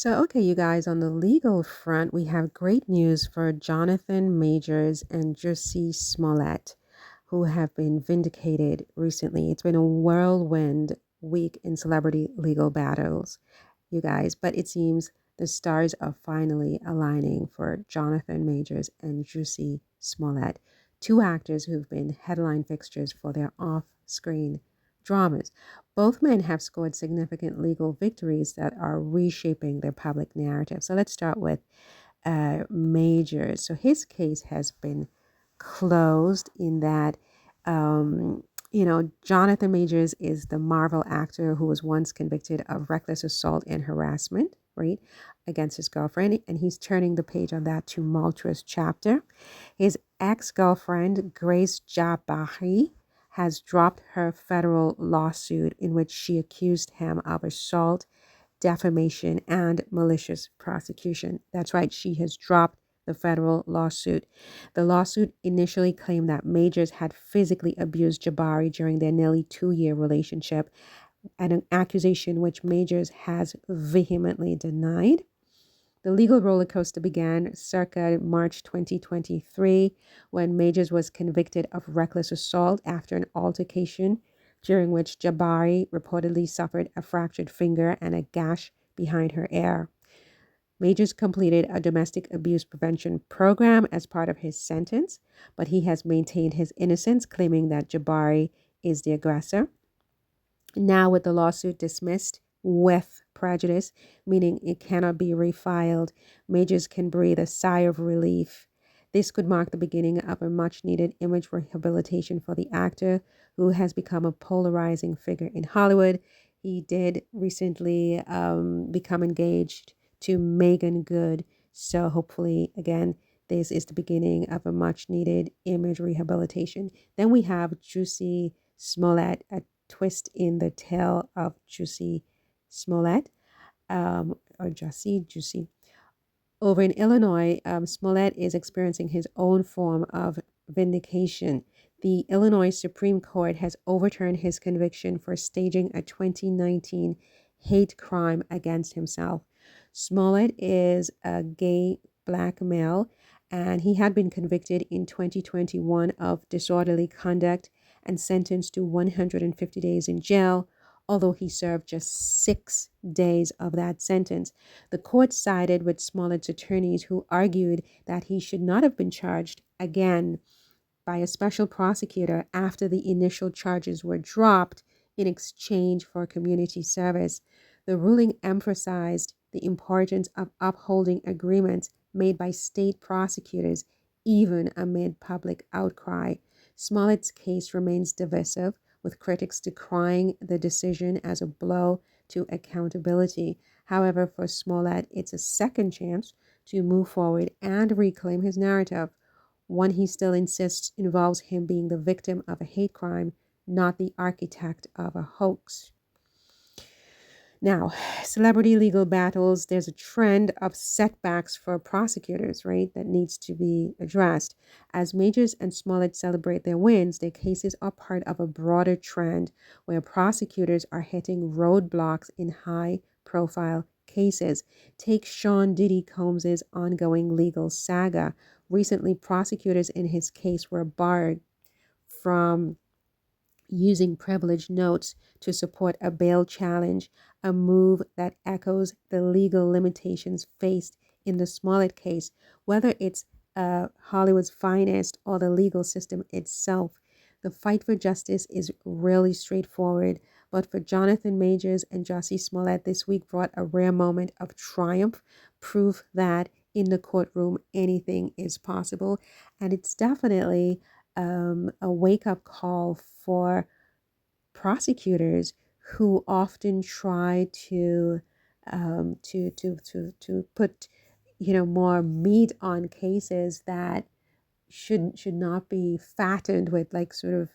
Okay, you guys, on the legal front, we have great news for Jonathan Majors and Jussie Smollett, who have been vindicated recently. It's been a whirlwind week in celebrity legal battles, you guys, but it seems the stars are finally aligning for Jonathan Majors and Jussie Smollett, two actors who've been headline fixtures for their off screen dramas. Both men have scored significant legal victories that are reshaping their public narrative. So let's start with Majors. So his case has been closed in that, Jonathan Majors is the Marvel actor who was once convicted of reckless assault and harassment, right, against his girlfriend. And he's turning the page on that tumultuous chapter. His ex-girlfriend, Grace Jabbari, has dropped her federal lawsuit in which she accused him of assault, defamation, and malicious prosecution. That's right, she has dropped the federal lawsuit. The lawsuit initially claimed that Majors had physically abused Jabbari during their nearly 2-year relationship, an accusation which Majors has vehemently denied. The legal roller coaster began circa March 2023 when Majors was convicted of reckless assault after an altercation during which Jabbari reportedly suffered a fractured finger and a gash behind her ear. Majors completed a domestic abuse prevention program as part of his sentence, but he has maintained his innocence, claiming that Jabbari is the aggressor. Now, with the lawsuit dismissed with prejudice, meaning it cannot be refiled, Majors can breathe a sigh of relief. This could mark the beginning of a much needed image rehabilitation for the actor who has become a polarizing figure in Hollywood. He did recently become engaged to Megan Good. So hopefully, again, this is the beginning of a much needed image rehabilitation. Then we have Jussie Smollett, a twist in the tale of Jussie Smollett, or Jussie. Over in Illinois, Smollett is experiencing his own form of vindication. The Illinois Supreme Court has overturned his conviction for staging a 2019 hate crime against himself. Smollett is a gay black male, and he had been convicted in 2021 of disorderly conduct and sentenced to 150 days in jail, although he served just 6 days of that sentence. The court sided with Smollett's attorneys, who argued that he should not have been charged again by a special prosecutor after the initial charges were dropped in exchange for community service. The ruling emphasized the importance of upholding agreements made by state prosecutors, even amid public outcry. Smollett's case remains divisive, with critics decrying the decision as a blow to accountability. However, for Smollett, it's a second chance to move forward and reclaim his narrative. One he still insists involves him being the victim of a hate crime, not the architect of a hoax. Now, celebrity legal battles, there's a trend of setbacks for prosecutors, right, that needs to be addressed. As Majors and Smollett celebrate their wins, their cases are part of a broader trend where prosecutors are hitting roadblocks in high-profile cases. Take Sean Diddy Combs' ongoing legal saga. Recently, prosecutors in his case were barred from using privileged notes to support a bail challenge, a move that echoes the legal limitations faced in the Smollett case, whether it's Hollywood's finest or the legal system itself. The fight for justice is really straightforward, but for Jonathan Majors and Jussie Smollett, this week brought a rare moment of triumph, proof that in the courtroom anything is possible. And it's definitely a wake-up call for prosecutors who often try to put more meat on cases that should not be fattened with, like, sort of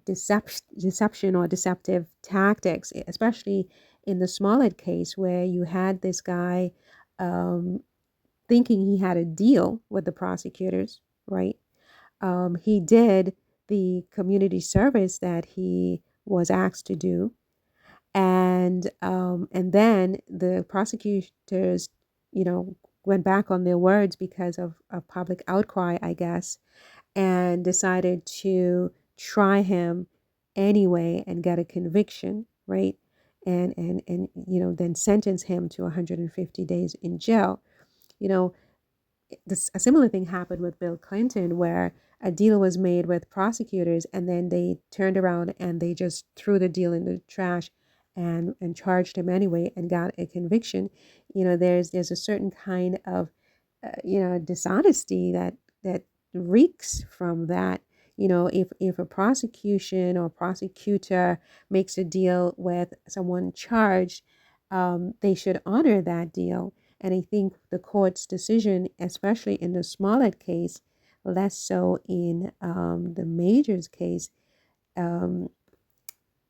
deception or deceptive tactics, especially in the Smollett case, where you had this guy thinking he had a deal with the prosecutors, right? He did the community service that he was asked to do, and And then the prosecutors, went back on their words because of a public outcry, I guess, and decided to try him anyway and get a conviction, right? And then sentence him to 150 days in jail. You know, a similar thing happened with Bill Clinton, where a deal was made with prosecutors and then they turned around and they just threw the deal in the trash and charged him anyway and got a conviction. There's a certain kind of dishonesty that reeks from that. If a prosecution or prosecutor makes a deal with someone charged, they should honor that deal. And I think the court's decision, especially in the Smollett case, less so in the Majors case, um,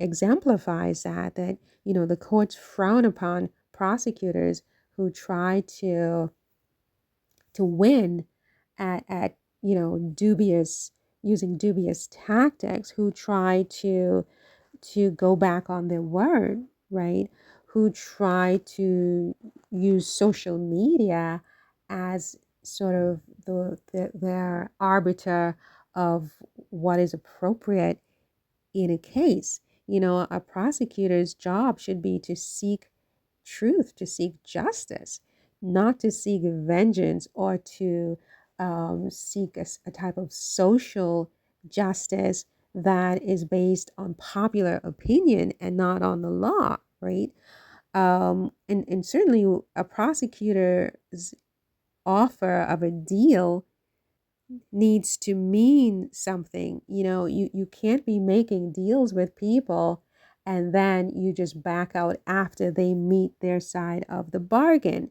exemplifies that the courts frown upon prosecutors who try to win at dubious using dubious tactics, who try to go back on their word, right? Who try to use social media as sort of their arbiter of what is appropriate in a case. A prosecutor's job should be to seek truth, to seek justice, not to seek vengeance or to seek a type of social justice that is based on popular opinion and not on the law, right? And certainly a prosecutor's offer of a deal needs to mean something. You can't be making deals with people and then you just back out after they meet their side of the bargain,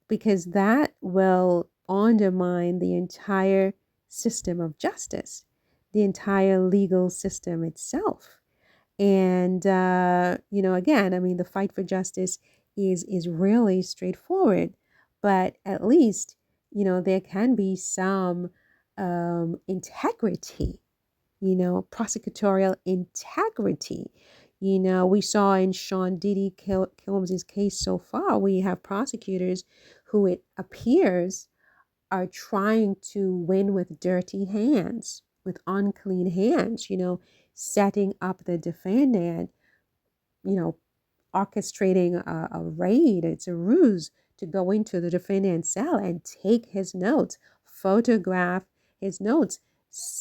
because that will undermine the entire system of justice, the entire legal system itself. And again, I mean, the fight for justice is really straightforward, but at least there can be some integrity, prosecutorial integrity. We saw in Sean Diddy Combs' case so far, we have prosecutors who it appears are trying to win with dirty hands, with unclean hands, setting up the defendant, you know, orchestrating a raid. It's a ruse to go into the defendant's cell and take his notes, photograph his notes,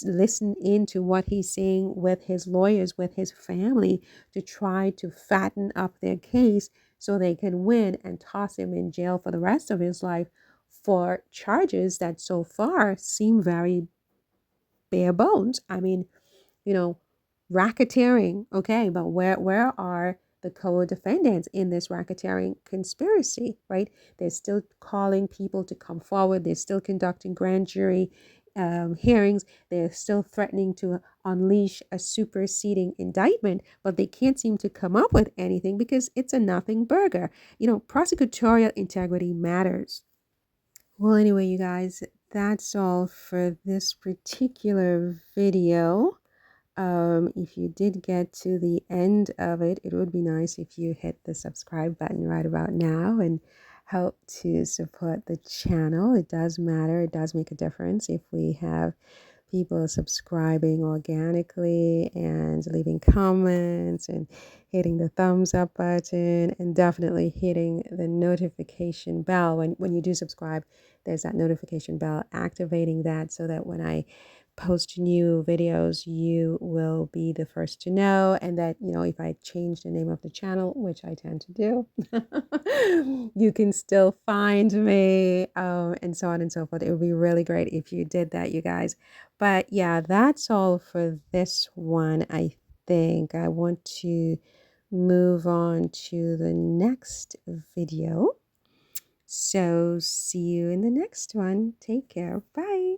listen into what he's saying with his lawyers, with his family, to try to fatten up their case so they can win and toss him in jail for the rest of his life for charges that so far seem very bare bones. I mean, you know, racketeering. Okay, but where are the co-defendants in this racketeering conspiracy, right? They're still calling people to come forward. They're still conducting grand jury hearings. They're still threatening to unleash a superseding indictment, but they can't seem to come up with anything because it's a nothing burger. Prosecutorial integrity matters. Well, anyway, you guys, that's all for this particular video. If you did get to the end of it, it would be nice if you hit the subscribe button right about now and help to support the channel. It does matter. It does make a difference if we have people subscribing organically and leaving comments and hitting the thumbs up button and definitely hitting the notification bell. When you do subscribe, there's that notification bell, activating that so that when I post new videos, you will be the first to know. And that, if I change the name of the channel, which I tend to do, you can still find me, and so on and so forth. It would be really great if you did that, you guys. But yeah, that's all for this one. I think I want to move on to the next video. So see you in the next one. Take care. Bye.